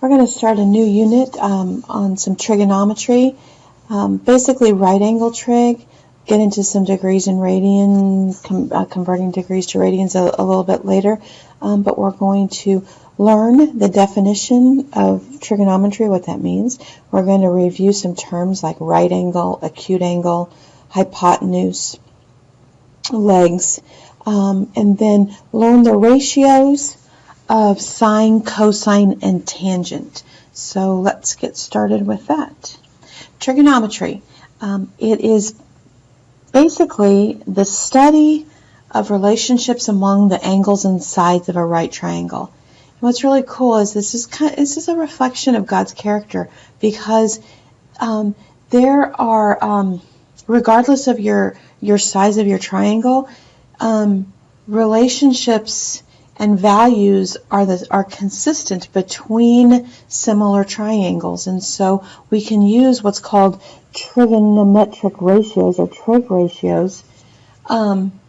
We're going to start a new unit on some trigonometry, basically right angle trig, get into some degrees in radian, converting degrees to radians a little bit later, but we're going to learn the definition of trigonometry, what that means. We're going to review some terms like right angle, acute angle, hypotenuse, legs, and then learn the ratios of sine, cosine, and tangent. So let's get started with that. Trigonometry. It is basically the study of relationships among the angles and sides of a right triangle. And what's really cool is this is a reflection of God's character, because there are, regardless of your size of your triangle, relationships and values are consistent between similar triangles, and so we can use what's called trigonometric ratios or trig ratios,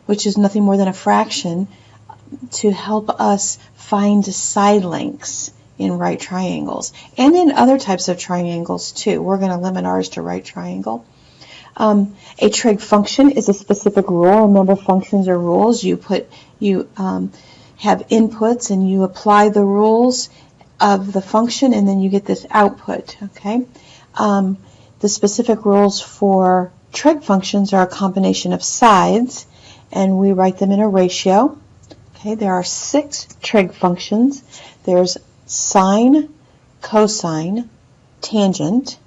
which is nothing more than a fraction, to help us find side lengths in right triangles and in other types of triangles too. We're going to limit ours to right triangle. A trig function is a specific rule. Remember, functions are rules. You have inputs and you apply the rules of the function, and then you get this output. Okay. The specific rules for trig functions are a combination of sides, and we write them in a ratio. Okay. There are 6 trig functions. There's sine, cosine, tangent,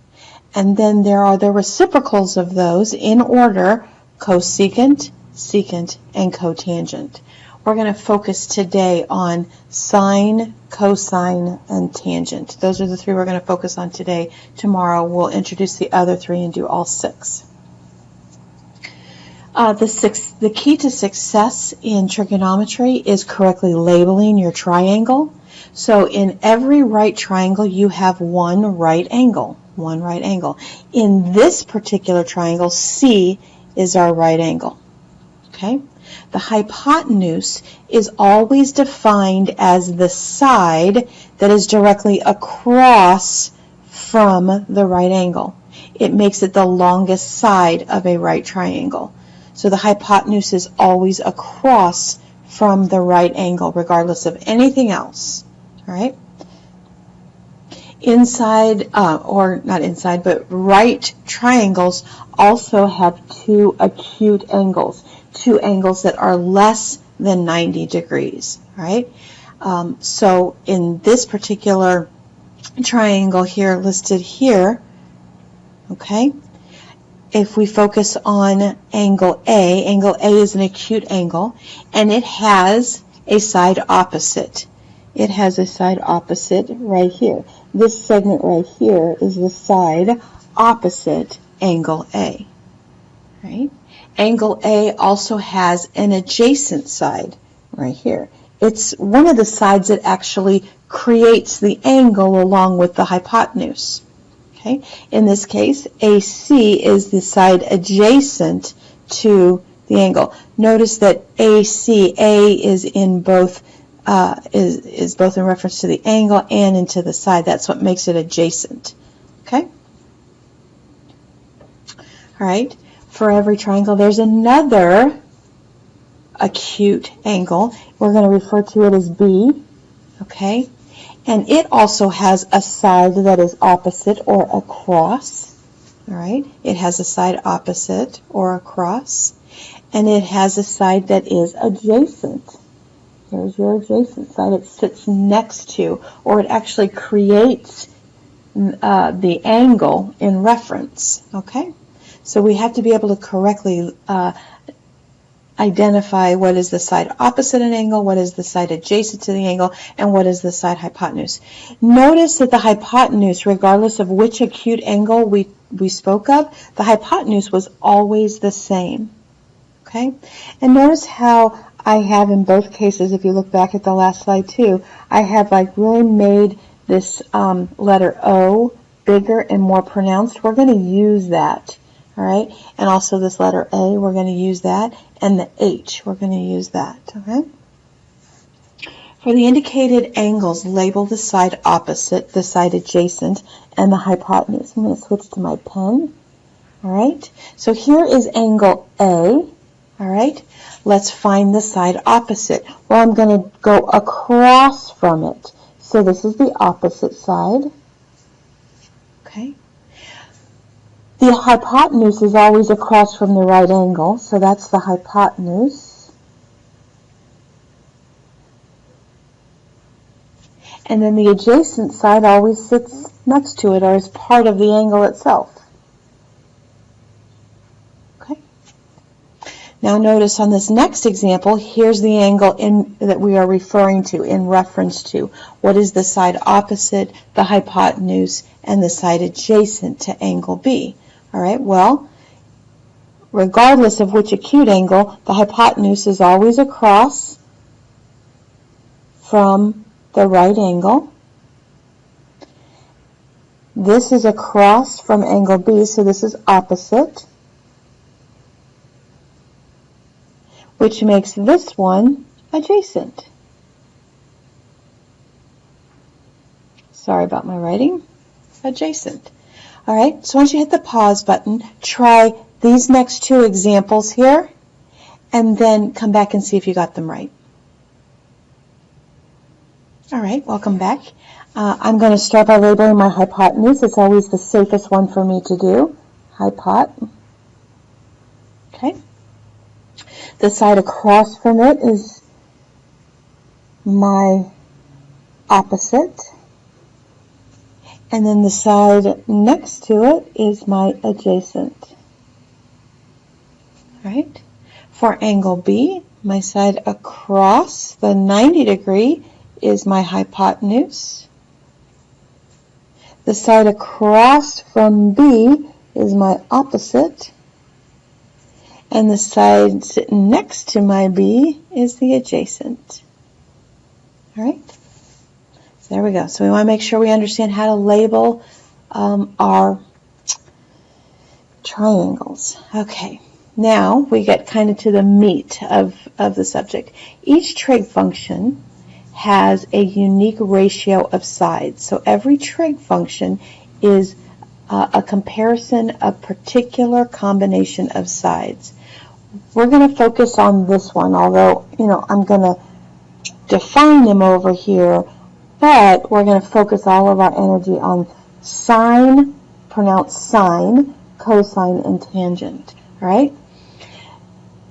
and then there are the reciprocals of those in order: cosecant, secant, and cotangent. We're going to focus today on sine, cosine, and tangent. Those are the 3 we're going to focus on today. Tomorrow we'll introduce the other 3 and do all 6. The key to success in trigonometry is correctly labeling your triangle. So in every right triangle you have one right angle. In this particular triangle, C is our right angle. Okay? The hypotenuse is always defined as the side that is directly across from the right angle. It makes it the longest side of a right triangle. So the hypotenuse is always across from the right angle, regardless of anything else. All right? Inside, or not inside, but right triangles also have 2 acute angles. 2 angles that are less than 90 degrees, right? So in this particular triangle here, listed here, okay, if we focus on angle A is an acute angle, and it has a side opposite. It has a side opposite right here. This segment right here is the side opposite angle A, right? Angle A also has an adjacent side right here. It's one of the sides that actually creates the angle along with the hypotenuse. Okay? In this case, AC is the side adjacent to the angle. Notice that A is in both is both in reference to the angle and into the side. That's what makes it adjacent. Okay? All right. For every triangle, there's another acute angle. We're going to refer to it as B, okay? And it also has a side that is opposite or across, all right? It has a side opposite or across, and it has a side that is adjacent. There's your adjacent side. It sits next to, or it actually creates the angle in reference, okay? So we have to be able to correctly identify what is the side opposite an angle, what is the side adjacent to the angle, and what is the side hypotenuse. Notice that the hypotenuse, regardless of which acute angle we spoke of, the hypotenuse was always the same. Okay? And notice how I have in both cases, if you look back at the last slide too, I have like really made this letter O bigger and more pronounced. We're going to use that. All right, and also this letter A, we're going to use that, and the H, we're going to use that. Okay. For the indicated angles, label the side opposite, the side adjacent, and the hypotenuse. I'm going to switch to my pen. All right. So here is angle A. All right. Let's find the side opposite. Well, I'm going to go across from it. So this is the opposite side. Okay. The hypotenuse is always across from the right angle, so that's the hypotenuse. And then the adjacent side always sits next to it or is part of the angle itself. Okay. Now notice on this next example, here's the angle that we are referring to in reference to. What is the side opposite, the hypotenuse, and the side adjacent to angle B? All right, well, regardless of which acute angle, the hypotenuse is always across from the right angle. This is across from angle B, so this is opposite, which makes this one adjacent. Sorry about my writing. Adjacent. All right, so once you hit the pause button, try these next two examples here, and then come back and see if you got them right. All right, welcome back. I'm going to start by labeling my hypotenuse. It's always the safest one for me to do. Hypot. Okay. The side across from it is my opposite. And then the side next to it is my adjacent. All right. For angle B, my side across the 90 degree is my hypotenuse. The side across from B is my opposite. And the side sitting next to my B is the adjacent. All right? So there we go. So we want to make sure we understand how to label our triangles. Okay. Now we get kind of to the meat of the subject. Each trig function has a unique ratio of sides. So every trig function is a comparison of particular combination of sides. We're going to focus on this one, although, I'm going to define them over here, but we're going to focus all of our energy on sine, pronounced sine, cosine, and tangent. All right?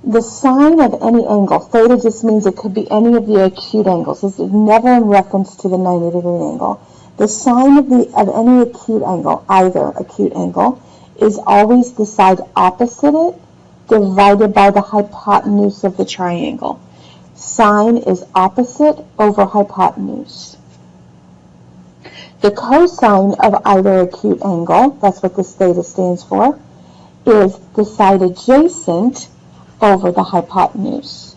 The sine of any angle, theta just means it could be any of the acute angles. This is never in reference to the 90-degree angle. The sine of any acute angle, either acute angle, is always the side opposite it divided by the hypotenuse of the triangle. Sine is opposite over hypotenuse. The cosine of either acute angle, that's what this theta stands for, is the side adjacent over the hypotenuse.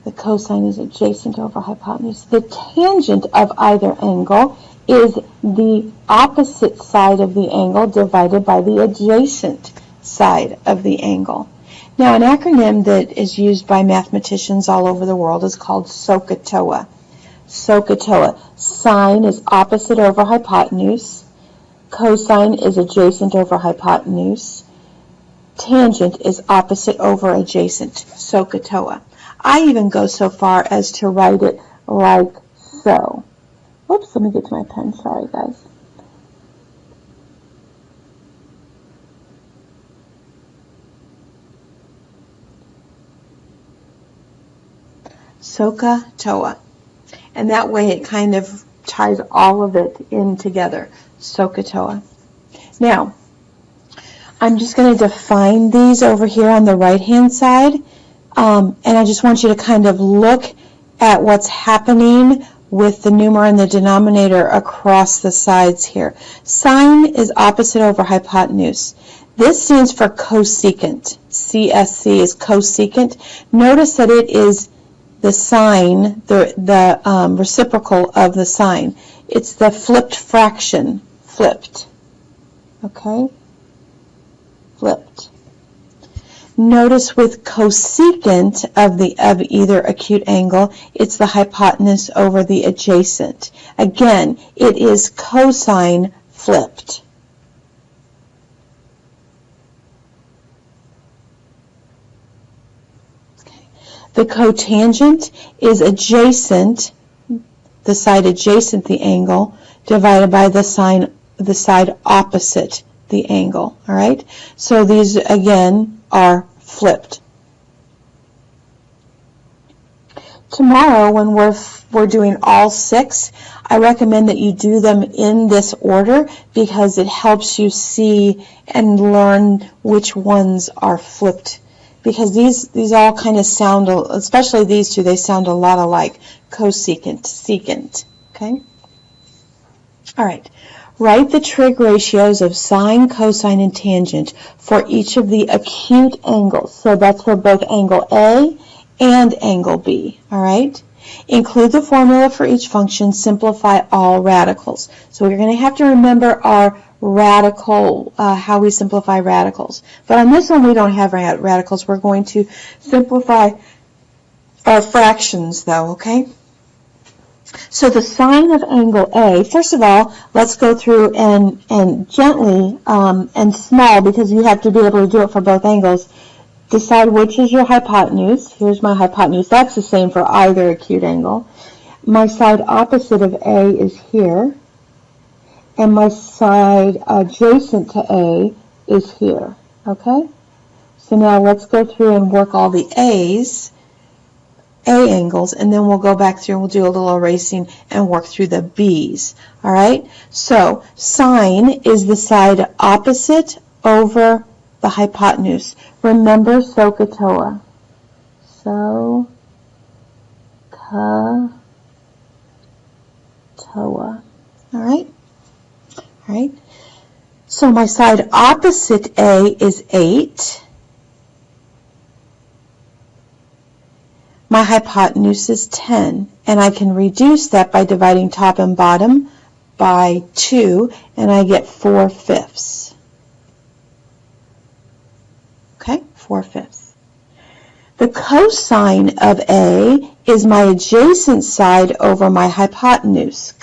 The cosine is adjacent over hypotenuse. The tangent of either angle is the opposite side of the angle divided by the adjacent side of the angle. Now, an acronym that is used by mathematicians all over the world is called SOHCAHTOA. SOHCAHTOA. Sine is opposite over hypotenuse. Cosine is adjacent over hypotenuse. Tangent is opposite over adjacent. SOHCAHTOA. I even go so far as to write it like so. Whoops, let me get to my pen. Sorry, guys. SOHCAHTOA. And that way it kind of ties all of it in together. SOHCAHTOA. Now, I'm just going to define these over here on the right-hand side, and I just want you to kind of look at what's happening with the numerator and the denominator across the sides here. Sine is opposite over hypotenuse. This stands for cosecant. CSC is cosecant. Notice that it is the sine, the reciprocal of the sine. It's the flipped fraction. Flipped. Okay? Flipped. Notice with cosecant of either acute angle, it's the hypotenuse over the adjacent. Again, it is cosine flipped. The cotangent is adjacent, the side adjacent the angle, divided by the side opposite the angle. All right? So these, again, are flipped. Tomorrow, when we're doing all 6, I recommend that you do them in this order because it helps you see and learn which ones are flipped. Because these all kind of sound, especially these two, they sound a lot alike. Cosecant, secant. Okay? All right. Write the trig ratios of sine, cosine, and tangent for each of the acute angles. So that's for both angle A and angle B. All right? Include the formula for each function. Simplify all radicals. So we're going to have to remember our radical, how we simplify radicals. But on this one, we don't have radicals. We're going to simplify our fractions, though, okay? So the sine of angle A, first of all, let's go through and gently and small, because you have to be able to do it for both angles, decide which is your hypotenuse. Here's my hypotenuse. That's the same for either acute angle. My side opposite of A is here, and my side adjacent to A is here. Okay? So now let's go through and work all the A angles, and then we'll go back through and we'll do a little erasing and work through the B's. All right? So sine is the side opposite over the hypotenuse. Remember SOHCAHTOA. SOHCAHTOA. All right? All right? So my side opposite A is 8. My hypotenuse is 10, and I can reduce that by dividing top and bottom by 2, and I get 4/5. Okay, 4/5. The cosine of A is my adjacent side over my hypotenuse.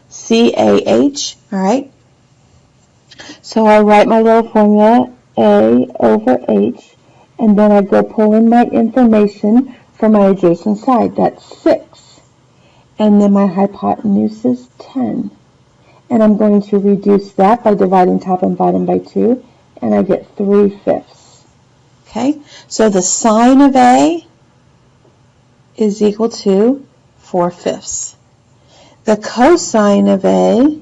C-A-H, all right? So I write my little formula, A over H, and then I go pull in my information for my adjacent side. That's 6. And then my hypotenuse is 10. And I'm going to reduce that by dividing top and bottom by 2, and I get 3/5. Okay, so the sine of A is equal to 4/5. The cosine of A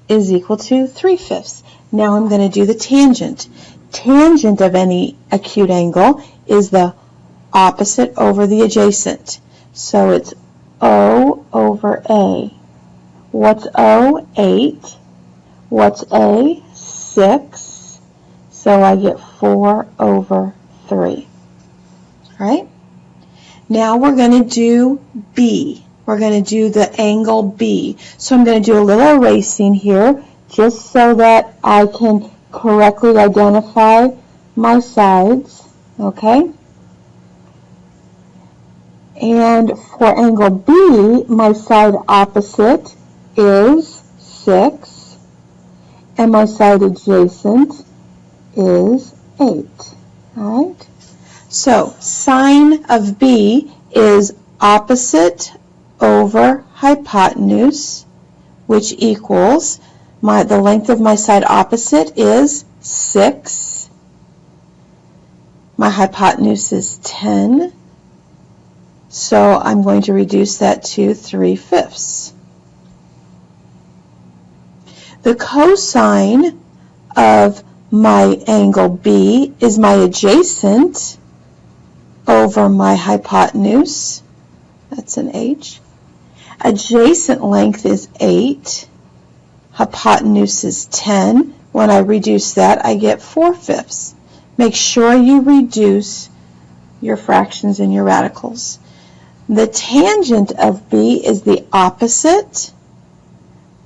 is equal to 3/5. Now I'm going to do the tangent. Tangent of any acute angle is the opposite over the adjacent. So it's O over A. What's O? 8. What's A? 6. So I get 4/3. All right? Now we're going to do B. We're going to do the angle B. So I'm going to do a little erasing here just so that I can correctly identify my sides. Okay? And for angle B, my side opposite is 6, and my side adjacent is 8. All right? So sine of B is opposite over hypotenuse, which equals the length of my side opposite is 6. My hypotenuse is 10. So I'm going to reduce that to 3/5. The cosine of my angle B is my adjacent over my hypotenuse. That's an H. Adjacent length is 8. Hypotenuse is 10. When I reduce that, I get 4/5. Make sure you reduce your fractions and your radicals. The tangent of B is the opposite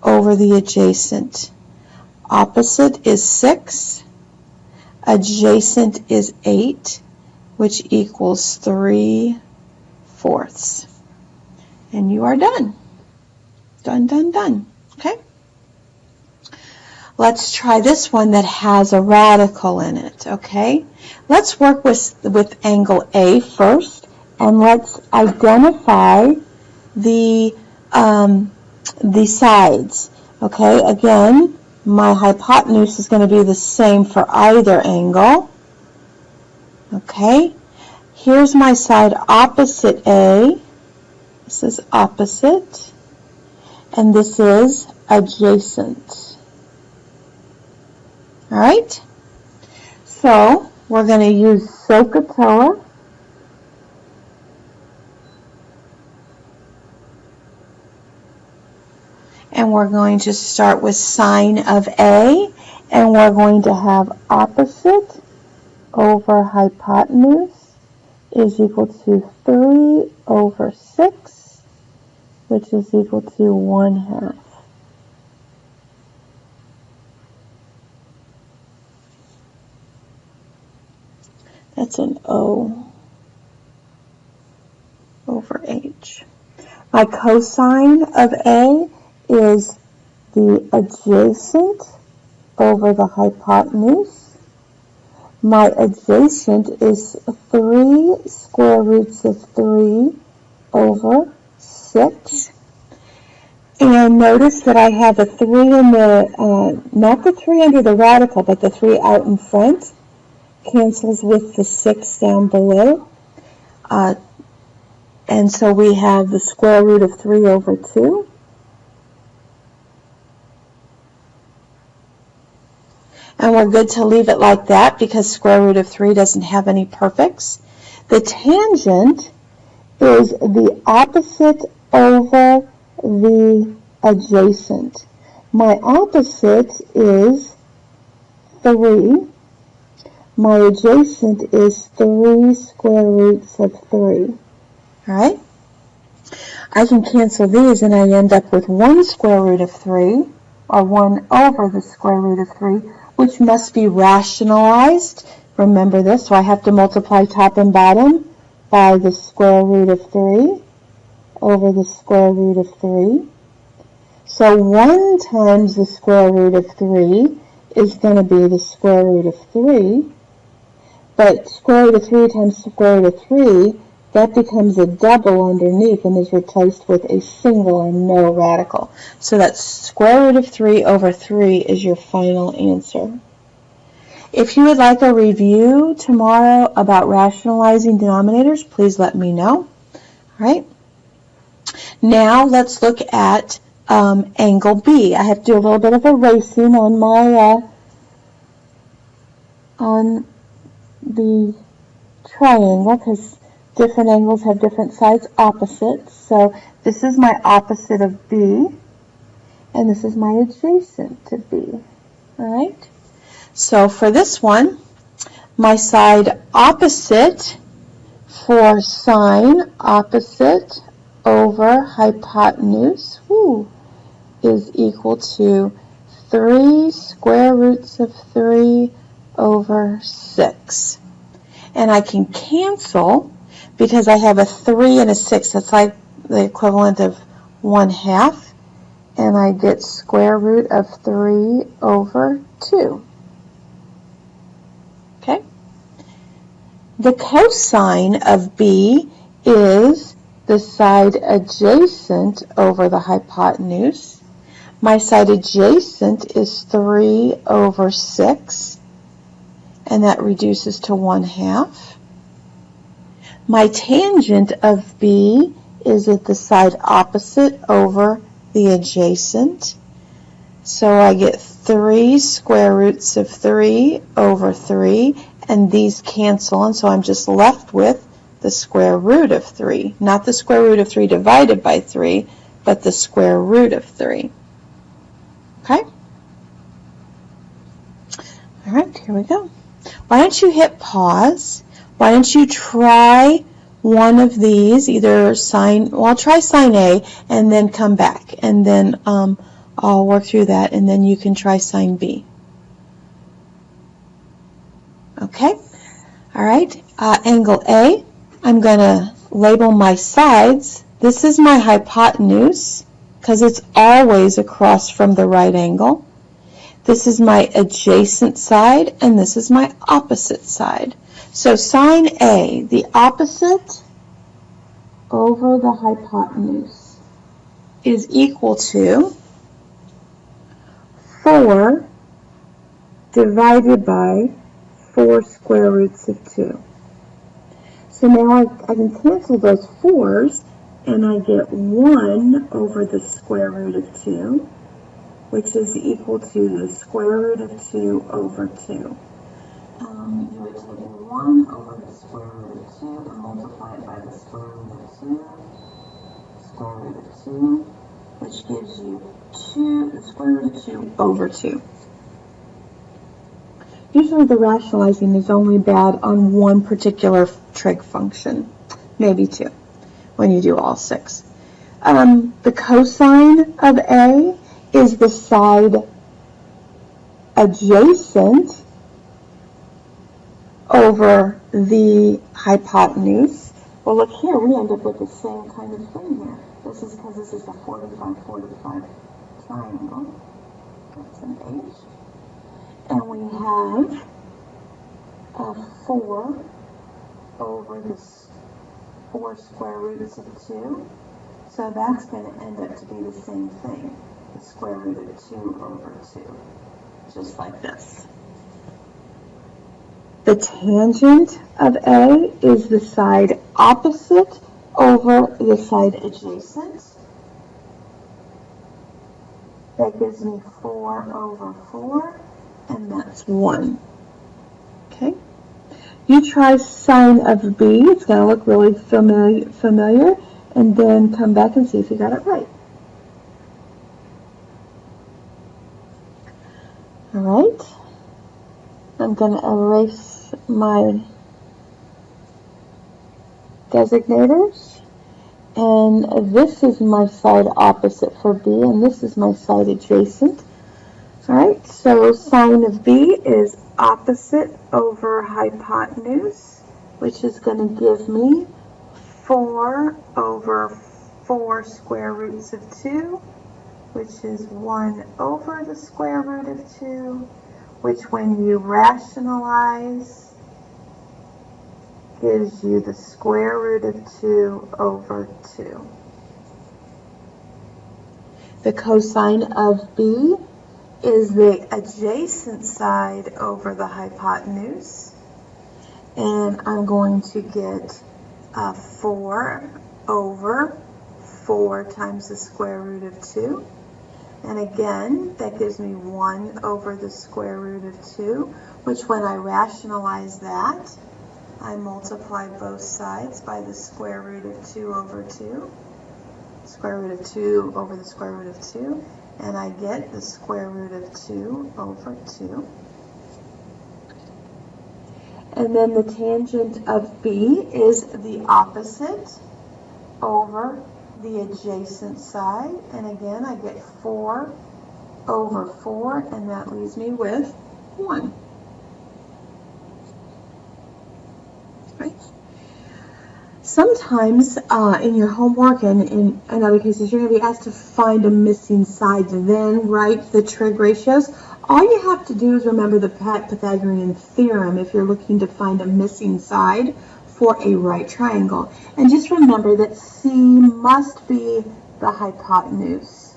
over the adjacent. Opposite is 6. Adjacent is 8, which equals 3/4. And you are done. Done, done, done. Okay? Let's try this one that has a radical in it. Okay? Let's work with angle A first, and let's identify the sides. Okay? Again, my hypotenuse is going to be the same for either angle. Okay? Here's my side opposite A. This is opposite. And this is adjacent. Alright? So, we're going to use SOHCAHTOA. And we're going to start with sine of A. And we're going to have opposite over hypotenuse is equal to 3/6, which is equal to 1/2. That's an O over H. My cosine of A is the adjacent over the hypotenuse. My adjacent is 3 square roots of 3/6. And notice that I have a 3 in the, not the 3 under the radical, but the 3 out in front. Cancels with the 6 down below. And so we have the square root of 3/2. And we're good to leave it like that because square root of 3 doesn't have any perfects. The tangent is the opposite over the adjacent. My opposite is 3. My adjacent is 3 square roots of 3. Alright? I can cancel these and I end up with 1 square root of 3, or 1 over the square root of 3, which must be rationalized. Remember this, so I have to multiply top and bottom by the square root of 3 over the square root of 3. So 1 times the square root of 3 is going to be the square root of 3. But square root of 3 times square root of 3, that becomes a double underneath and is replaced with a single and no radical. So that's square root of 3 over 3 is your final answer. If you would like a review tomorrow about rationalizing denominators, please let me know. All right. Now let's look at angle B. I have to do a little bit of erasing on my on the triangle because different angles have different sides opposites. So this is my opposite of B, and this is my adjacent to B. All right. So for this one, my side opposite for sine opposite over hypotenuse is equal to 3 square roots of 3/6. And I can cancel because I have a 3 and a 6. That's like the equivalent of 1/2. And I get square root of 3/2. Okay? The cosine of B is the side adjacent over the hypotenuse. My side adjacent is 3/6. And that reduces to 1/2. My tangent of B is at the side opposite over the adjacent. So I get 3 square roots of 3/3, and these cancel, and so I'm just left with the square root of 3. Not the square root of 3 divided by 3, but the square root of 3. Okay? All right, here we go. Why don't you hit pause? Why don't you try one of these, either sine, well, I'll try sine A and then come back, and then I'll work through that, and then you can try sine B. Okay? All right, angle A, I'm going to label my sides. This is my hypotenuse because it's always across from the right angle. This is my adjacent side, and this is my opposite side. So sine A, the opposite over the hypotenuse, is equal to 4 divided by 4 square roots of 2. So now I can cancel those 4's, and I get 1 over the square root of 2, which is equal to the square root of 2 over 2. You would take 1 over the square root of 2 and multiply it by the square root of 2, square root of 2, which gives you the square root of 2 over 2. Usually the rationalizing is only bad on one particular trig function, maybe 2, when you do all 6. The cosine of A is the side adjacent over the hypotenuse. Well, look here, we end up with the same kind of thing here. This is because this is a 45-45 triangle. That's an H. And we have 4 over the 4 square roots of 2. So that's going to end up to be the same thing, the square root of 2 over 2, just like this. The tangent of A is the side opposite over the side adjacent. That gives me 4 over 4, and that's 1. Okay? You try sine of B. It's going to look really familiar, and then come back and see if you got it right. All right. I'm going to erase my designators, and this is my side opposite for B, and this is my side adjacent. All right, so sine of B is opposite over hypotenuse, which is going to give me 4 over 4 square roots of 2, which is 1 over the square root of 2, which when you rationalize gives you the square root of 2 over 2. The cosine of B is the adjacent side over the hypotenuse, and I'm going to get 4 over 4 times the square root of 2. And again, that gives me 1 over the square root of 2, which when I rationalize that, I multiply both sides by the square root of 2 over 2, square root of 2 over the square root of 2, and I get the square root of 2 over 2. And then the tangent of B is the opposite over the adjacent side, and again I get 4 over 4, and that leaves me with 1. Right? Sometimes in your homework and in other cases, you're going to be asked to find a missing side to then write the trig ratios. All you have to do is remember the Pythagorean theorem if you're looking to find a missing side for a right triangle. And just remember that C must be the hypotenuse.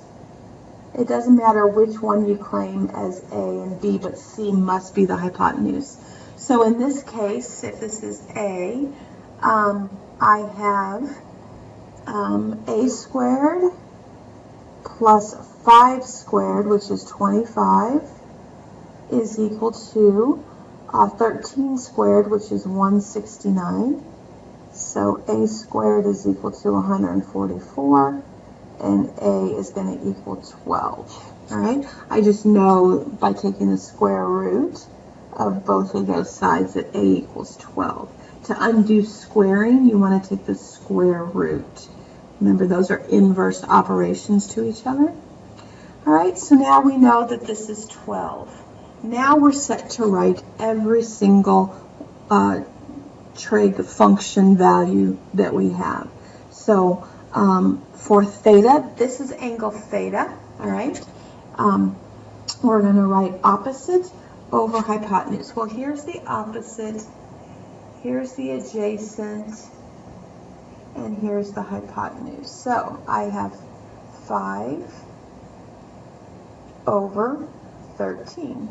It doesn't matter which one you claim as A and B, but C must be the hypotenuse. So in this case, if this is A, I have A squared plus 5 squared, which is 25, is equal to 13 squared, which is 169. So A squared is equal to 144, and A is going to equal 12. All right? I just know by taking the square root of both of those sides that A equals 12. To undo squaring, you want to take the square root. Remember, those are inverse operations to each other. All right, so now we know that this is 12. Now we're set to write every single trig function value that we have. So for theta, this is angle theta, all right? We're going to write opposite over hypotenuse. Well, here's the opposite, here's the adjacent, and here's the hypotenuse. So I have 5 over 13.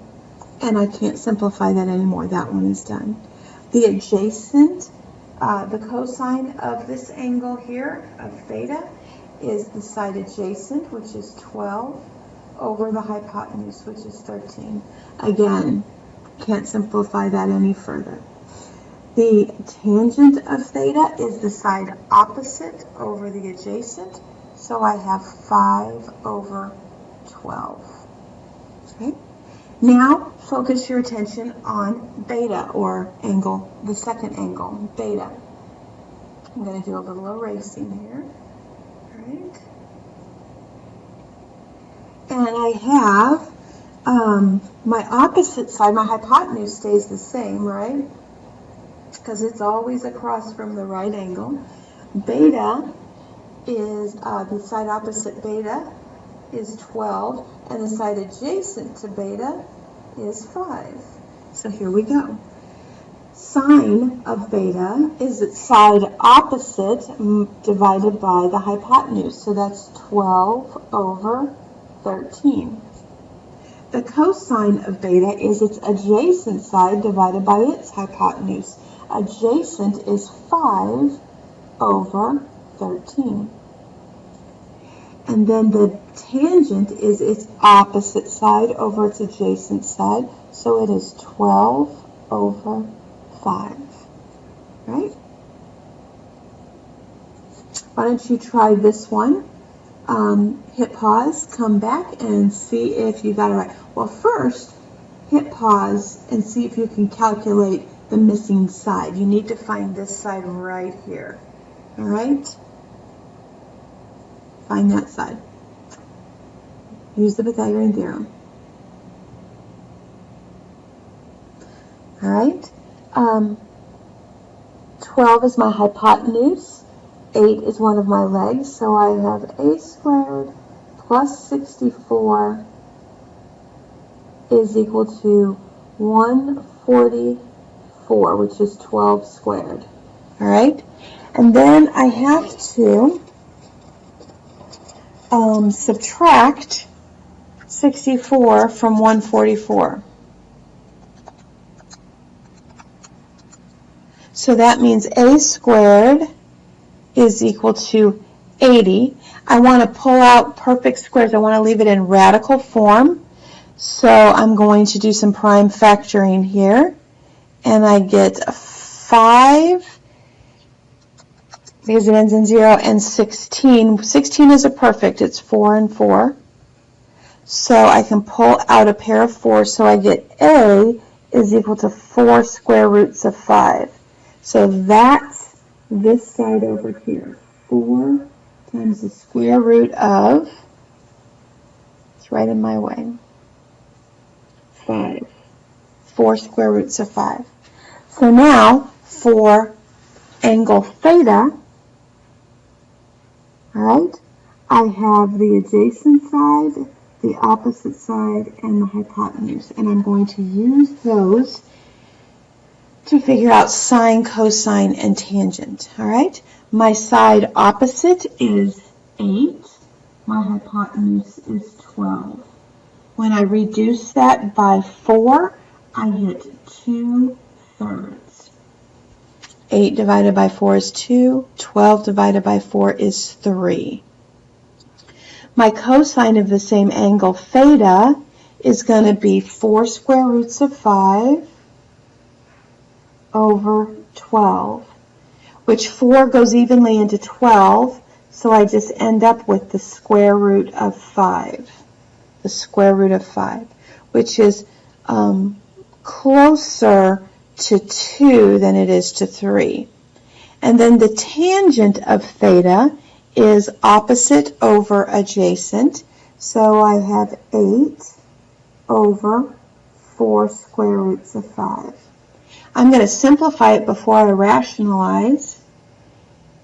And I can't simplify that anymore. That one is done. The adjacent, the cosine of this angle here, of theta, is the side adjacent, which is 12, over the hypotenuse, which is 13. Again, can't simplify that any further. The tangent of theta is the side opposite over the adjacent, so I have 5 over 12. Okay? Now, focus your attention on beta, or angle, the second angle, beta. I'm going to do a little erasing here. All right. And I have my opposite side, my hypotenuse stays the same, right? Because it's always across from the right angle. Beta is, the side opposite beta is 12, and the side adjacent to beta is 5. So here we go. Sine of beta is its side opposite divided by the hypotenuse. So that's 12 over 13. The cosine of beta is its adjacent side divided by its hypotenuse. Adjacent is 5 over 13. And then the tangent is its opposite side over its adjacent side, so it is 12 over 5, right? Why don't you try this one? Hit pause, come back, and see if you got it right. Well, first, hit pause and see if you can calculate the missing side. You need to find this side right here, all right? Find that side. Use the Pythagorean theorem. All right. 12 is my hypotenuse. 8 is one of my legs. So I have a squared plus 64 is equal to 144, which is 12 squared. All right. And then I have to subtract 64 from 144. So that means a squared is equal to 80. I want to pull out perfect squares. I want to leave it in radical form. So I'm going to do some prime factoring here. And I get 5, because it ends in 0, and 16. 16 is a perfect. It's 4 and 4. So I can pull out a pair of 4. So I get a is equal to 4 square roots of 5. So that's this side over here. 4 times the square root of, it's right in my way, 5. 4 square roots of 5. So now for angle theta, all right, I have the adjacent side, the opposite side, and the hypotenuse. And I'm going to use those to figure out sine, cosine, and tangent. All right? My side opposite is 8. My hypotenuse is 12. When I reduce that by 4, I get 2/3. 8 divided by 4 is 2. 12 divided by 4 is 3. My cosine of the same angle, theta, is going to be 4 square roots of 5 over 12, which 4 goes evenly into 12, so I just end up with the square root of 5. The square root of 5, which is closer to 2 than it is to 3. And then the tangent of theta is opposite over adjacent. So I have 8 over 4 square roots of 5. I'm going to simplify it before I rationalize.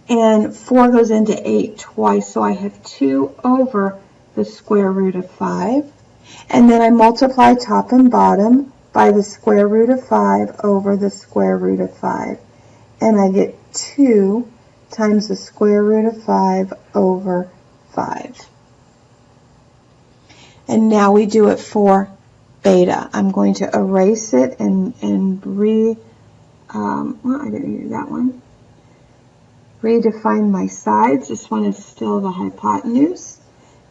And 4 goes into 8 twice, so I have 2 over the square root of 5. And then I multiply top and bottom by the square root of 5 over the square root of 5. And I get 2 times the square root of 5 over 5. And now we do it for beta. I'm going to erase it and well, I didn't do that one. Redefine my sides. This one is still the hypotenuse.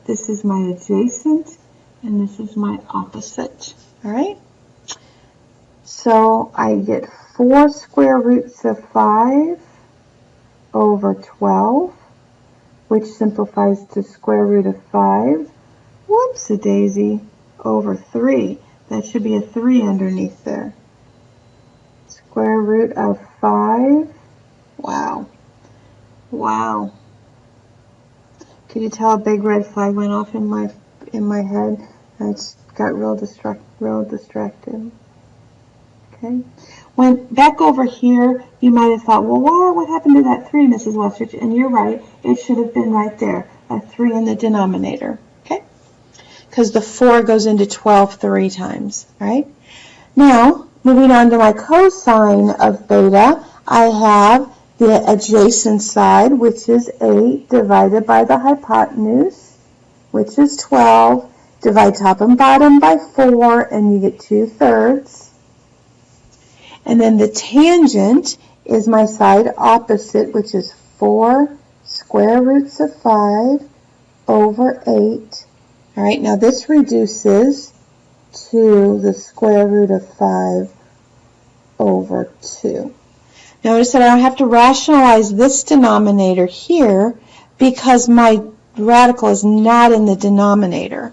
This is my adjacent, and this is my opposite. All right? So I get 4 square roots of 5 over 12, which simplifies to square root of 5. Whoops-a-daisy, over 3. That should be a 3 underneath there. Square root of 5. Wow. Wow. Could you tell a big red flag went off in my head? I just got real distracted. Okay. When back over here, you might have thought, well, what happened to that 3, Mrs. Westridge? And you're right. It should have been right there, a 3 in the denominator. Okay. Because the 4 goes into 12 3 times. Right. Now, moving on to my cosine of beta, I have the adjacent side, which is 8, divided by the hypotenuse, which is 12. Divide top and bottom by 4, and you get 2/3. And then the tangent is my side opposite, which is 4 square roots of 5 over 8. All right, now this reduces to the square root of 5 over 2. Notice that I don't have to rationalize this denominator here because my radical is not in the denominator.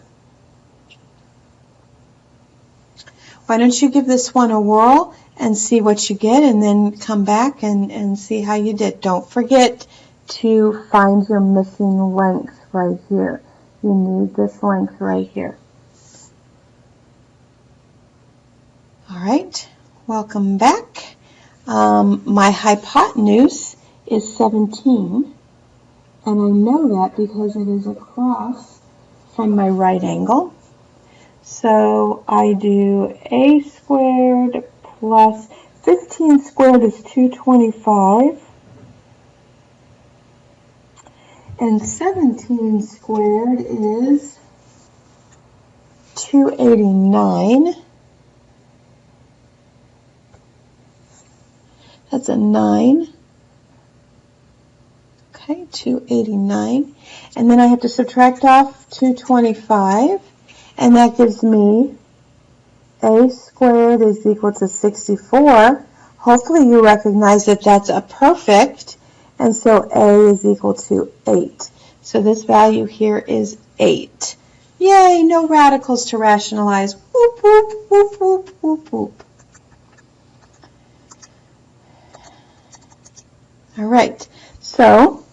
Why don't you give this one a whirl and see what you get, and then come back and see how you did. Don't forget to find your missing length right here. You need this length right here. All right, welcome back. My hypotenuse is 17, and I know that because it is across from my right angle. So I do a squared plus 15 squared is 225, and 17 squared is 289. That's a 9. Okay, 289. And then I have to subtract off 225, and that gives me a squared is equal to 64. Hopefully you recognize that that's a perfect, and so a is equal to 8. So this value here is 8. Yay, no radicals to rationalize. Whoop, whoop, whoop, whoop, whoop, whoop. All right, so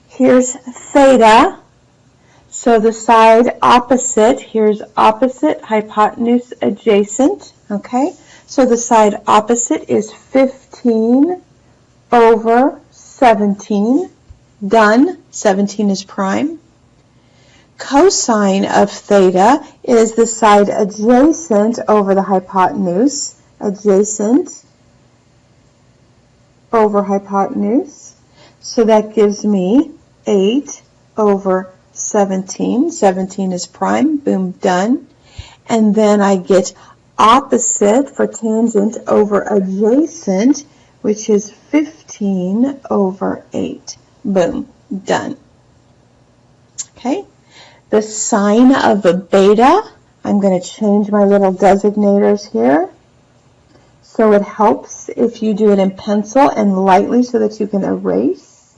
here's theta. So the side opposite, here's opposite, hypotenuse, adjacent, okay? So the side opposite is 15 over 17, done. 17 is prime. Cosine of theta is the side adjacent over the hypotenuse, adjacent over hypotenuse. So that gives me 8 over 17. 17 is prime. Boom, done. And then I get opposite for tangent over adjacent, which is 15 over 8. Boom, done. Okay. The sine of a beta, I'm going to change my little designators here. So it helps if you do it in pencil and lightly so that you can erase.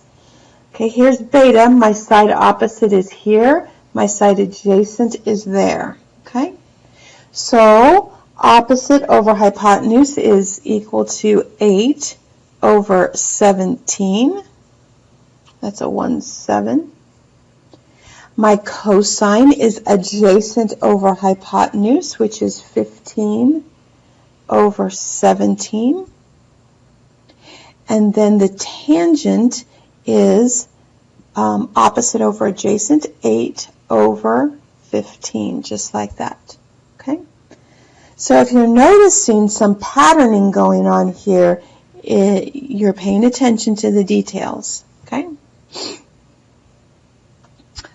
Okay, here's beta. My side opposite is here. My side adjacent is there. Okay, so opposite over hypotenuse is equal to 8 over 17. That's a 1/7. My cosine is adjacent over hypotenuse, which is 15 over 17. And then the tangent is opposite over adjacent, 8 over 15, just like that. Okay? So if you're noticing some patterning going on here, you're paying attention to the details. Okay?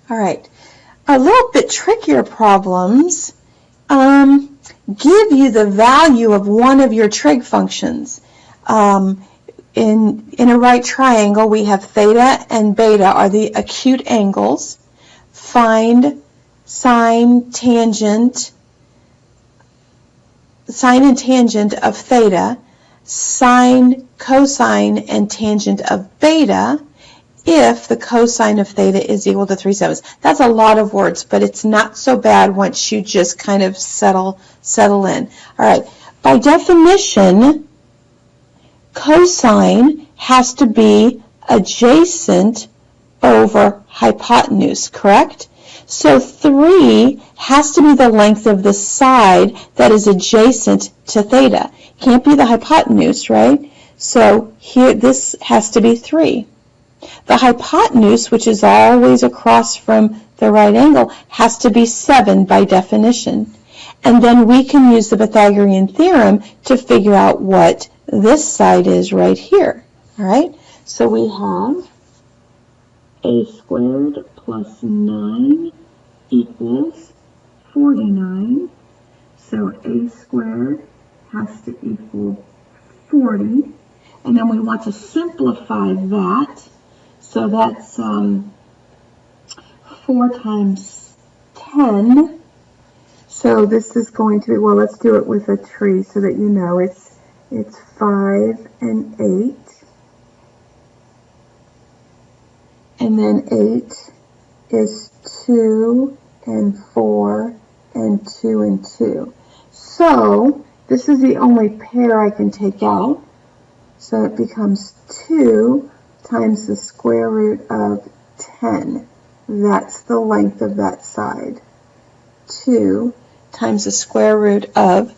All right. A little bit trickier problems give you the value of one of your trig functions. In a right triangle, we have theta and beta are the acute angles. Find sine and tangent of theta, sine, cosine, and tangent of beta if the cosine of theta is equal to 3/7. That's a lot of words, but it's not so bad once you just kind of settle in. All right. By definition, cosine has to be adjacent over hypotenuse, correct? So 3 has to be the length of the side that is adjacent to theta. Can't be the hypotenuse, right? So here, this has to be 3. The hypotenuse, which is always across from the right angle, has to be 7 by definition. And then we can use the Pythagorean theorem to figure out what this side is right here. All right? So we have a squared plus 9 equals 49. So a squared has to equal 40. And then we want to simplify that. So that's 4 times 10. So this is going to be, well, let's do it with a tree so that you know it's 5 and 8. And then 8 is 2 and 4 and 2 and 2. So this is the only pair I can take out. So it becomes 2 times the square root of 10. That's the length of that side. 2 times the square root of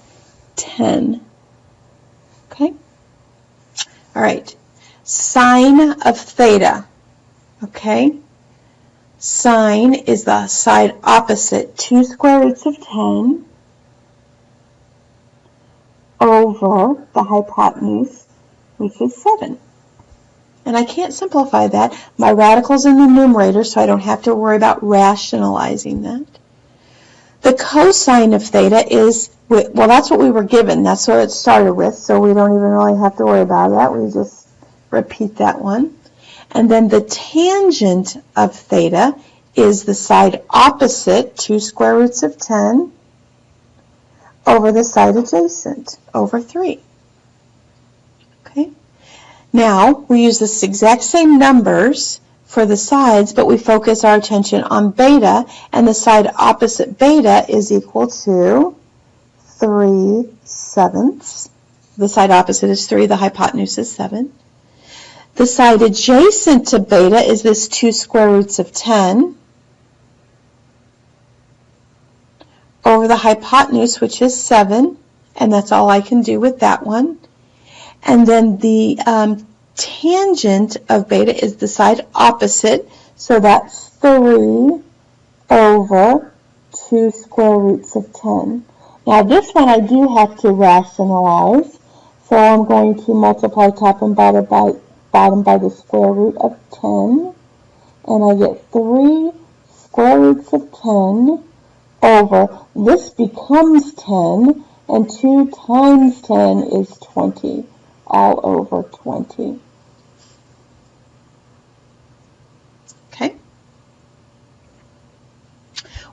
10. Okay? All right. Sine of theta. Okay? Sine is the side opposite 2 square roots of 10 over the hypotenuse, which is 7. And I can't simplify that. My radical's in the numerator, so I don't have to worry about rationalizing that. The cosine of theta is, well, that's what we were given. That's what it started with, so we don't even really have to worry about that. We just repeat that one. And then the tangent of theta is the side opposite 2 square roots of 10 over the side adjacent, over 3. Okay? Now, we use this exact same numbers for the sides, but we focus our attention on beta, and the side opposite beta is equal to 3/7. The side opposite is 3, the hypotenuse is 7. The side adjacent to beta is this 2 square roots of 10 over the hypotenuse, which is 7, and that's all I can do with that one. And then the tangent of beta is the side opposite, so that's 3 over 2 square roots of 10. Now this one I do have to rationalize, so I'm going to multiply top and bottom by the square root of 10, and I get 3 square roots of 10 over, this becomes 10, and 2 times 10 is 20, all over 20. Okay?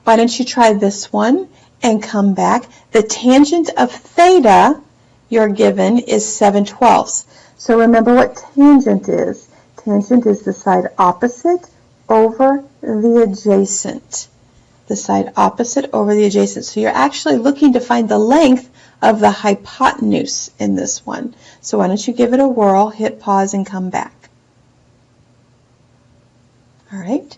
Why don't you try this one and come back? The tangent of theta you're given is 7/12. So remember what tangent is. Tangent is the side opposite over the adjacent. The side opposite over the adjacent. So you're actually looking to find the length of the hypotenuse in this one. So why don't you give it a whirl, hit pause, and come back. All right,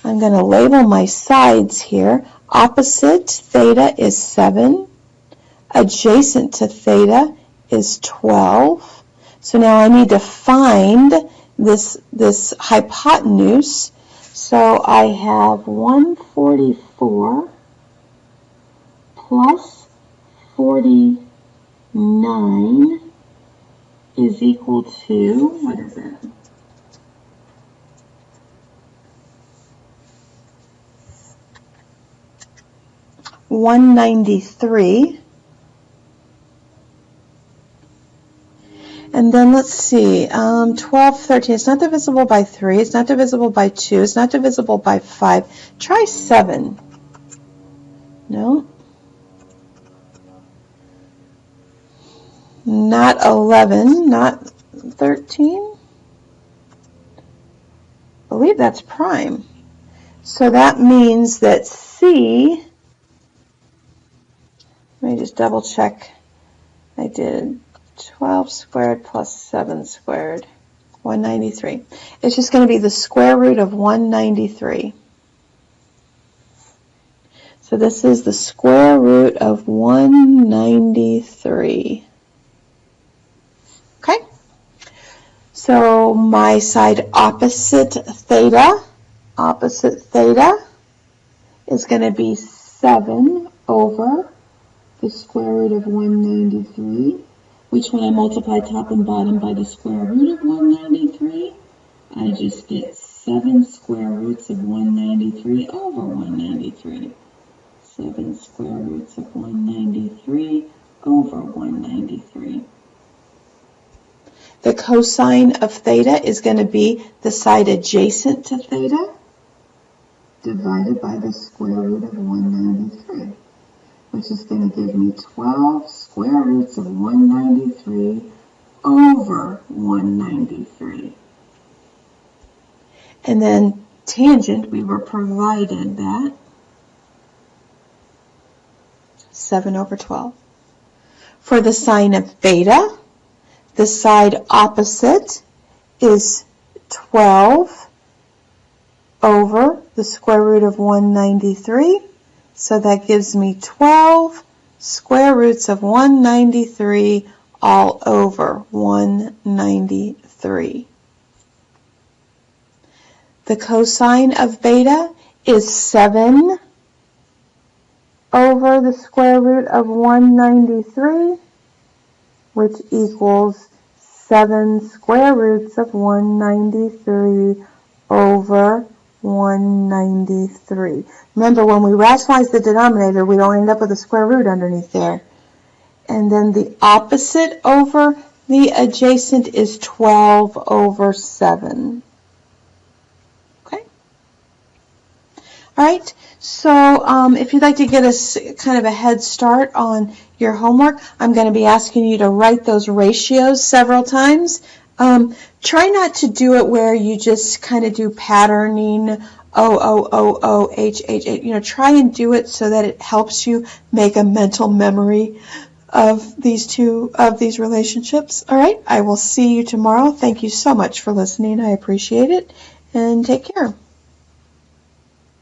I'm going to label my sides here. Opposite theta is 7. Adjacent to theta is 12. So now I need to find this hypotenuse. So I have 144 plus 49 is equal to, what is it? $193. And then let's see, 12, 13, it's not divisible by 3, it's not divisible by 2, it's not divisible by 5. Try 7. No. Not 11, not 13. I believe that's prime. So that means that C, let me just double check. I did 12 squared plus 7 squared, 193. It's just going to be the square root of 193. So this is the square root of 193. Okay? So my side opposite theta is going to be 7 over the square root of 193, which when I multiply top and bottom by the square root of 193, I just get 7 square roots of 193 over 193. 7 square roots of 193 over 193. The cosine of theta is going to be the side adjacent to theta divided by the square root of 193, which is going to give me 12 square roots of 193 over 193. And then tangent, we were provided that 7 over 12. For the sine of beta, the side opposite is 12 over the square root of 193. So that gives me 12 square roots of 193 all over 193. The cosine of beta is 7 over the square root of 193, which equals 7 square roots of 193 over 193. Remember, when we rationalize the denominator, we don't end up with a square root underneath there. And then the opposite over the adjacent is 12 over 7. Okay? All right, so if you'd like to get a kind of a head start on your homework, I'm going to be asking you to write those ratios several times. Try not to do it where you just kind of do patterning, H. Try and do it so that it helps you make a mental memory of these relationships. All right, I will see you tomorrow. Thank you so much for listening. I appreciate it, and take care.